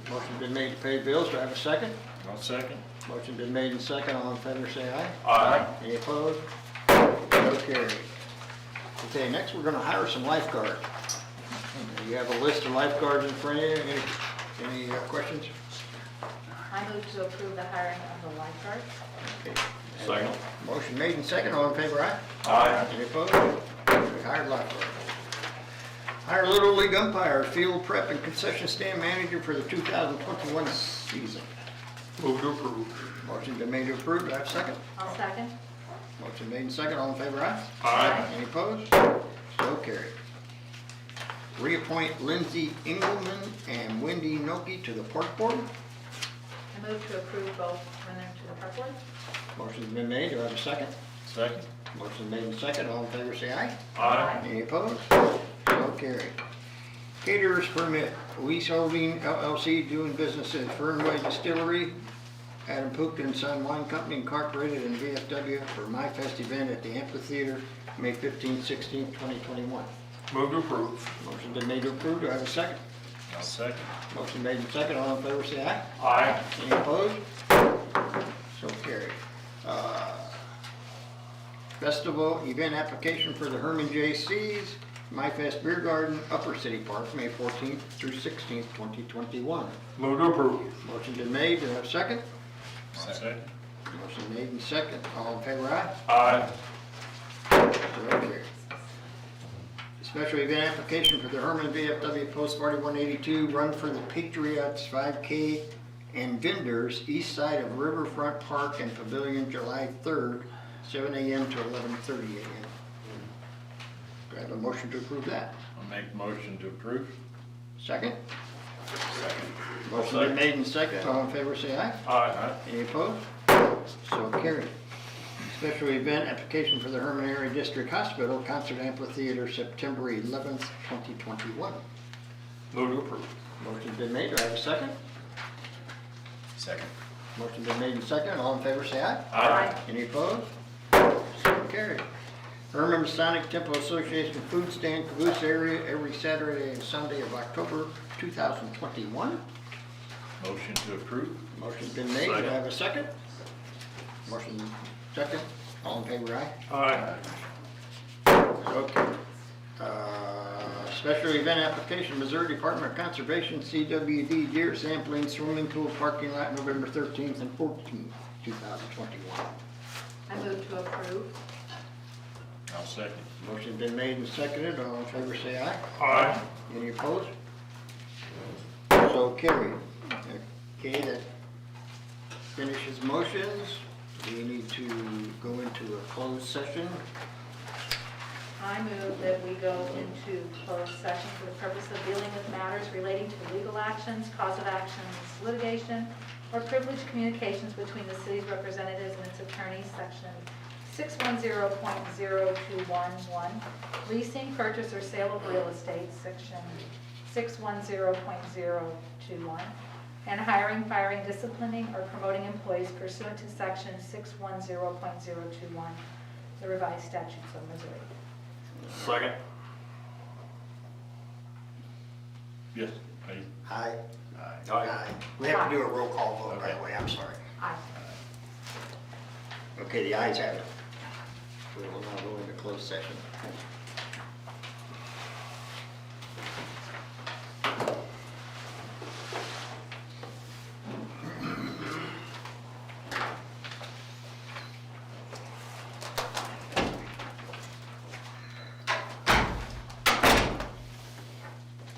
Motion been made to pay bills. Do I have a second? I'll second. Motion been made and second. All in favor, say aye. Aye. Any opposed? So carried. Okay, next we're gonna hire some lifeguards. You have a list of lifeguards in front of you. Any questions? I move to approve the hiring of the lifeguard. Okay. Second. Motion made and second. All in favor, aye? Aye. Any opposed? We hired lifeguard. Hire Little League umpire, field prep and concession stand manager for the 2021 season. Move to approve. Motion been made to approve. Do I have a second? I'll second. Motion made and second. All in favor, aye? Aye. Any opposed? So carried. Reappoint Lindsay Engelman and Wendy Noki to the park board. I move to approve both when they're to the park board. Motion's been made. Do I have a second? Second. Motion made and second. All in favor, say aye. Aye. Any opposed? So carried. Caterers permit, Lease Holding LLC doing business at Fernway Distillery, Adam Pook and Son Wine Company Incorporated in VFW for My Fest event at the amphitheater, May 15th, 16th, 2021. Move to approve. Motion been made to approve. Do I have a second? I'll second. Motion made and second. All in favor, say aye. Aye. Any opposed? So carried. Festival event application for the Hermann J.C.'s My Fest Beer Garden, Upper City Park, May 14th through 16th, 2021. Move to approve. Motion been made. Do I have a second? Second. Motion made and second. All in favor, aye? Aye. So carried. Special event application for the Hermann VFW Post Party 182 Run for the Patriots 5K and vendors east side of Riverfront Park and Pavilion, July 3rd, 7 a.m. to 11:30 a.m. Do I have a motion to approve that? I'll make a motion to approve. Second? Second. Motion been made and second. All in favor, say aye. Aye. Any opposed? So carried. Special event application for the Hermann Area District Hospital Concert Amphitheater, September 11th, 2021. Move to approve. Motion's been made. Do I have a second? Second. Motion been made and second. All in favor, say aye. Aye. Any opposed? So carried. Hermann Masonic Temple Association Food Stand Caboose Area every Saturday and Sunday of October 2021. Motion to approve. Motion's been made. Do I have a second? Motion second. All in favor, aye. Aye. Okay. Special event application, Missouri Department of Conservation, CWD deer sampling swimming pool parking lot, November 13th and 14th, 2021. I move to approve. I'll second. Motion been made and seconded. All in favor, say aye. Aye. Any opposed? So carried. Okay, that finishes motions. We need to go into a closed session. I move that we go into closed session for the purpose of dealing with matters relating to legal actions, cause of actions, litigation, or privileged communications between the city's representatives and its attorneys, section 610.0211, leasing, purchase, or sale of real estate, section 610.021, and hiring, firing, disciplining, or promoting employees pursuant to section 610.021, the revised statutes of Missouri. Second. Yes. Aye. Aye. Aye. We have to do a roll call vote, by the way. I'm sorry. Aye. Okay, the ayes have it. We will now go into closed session.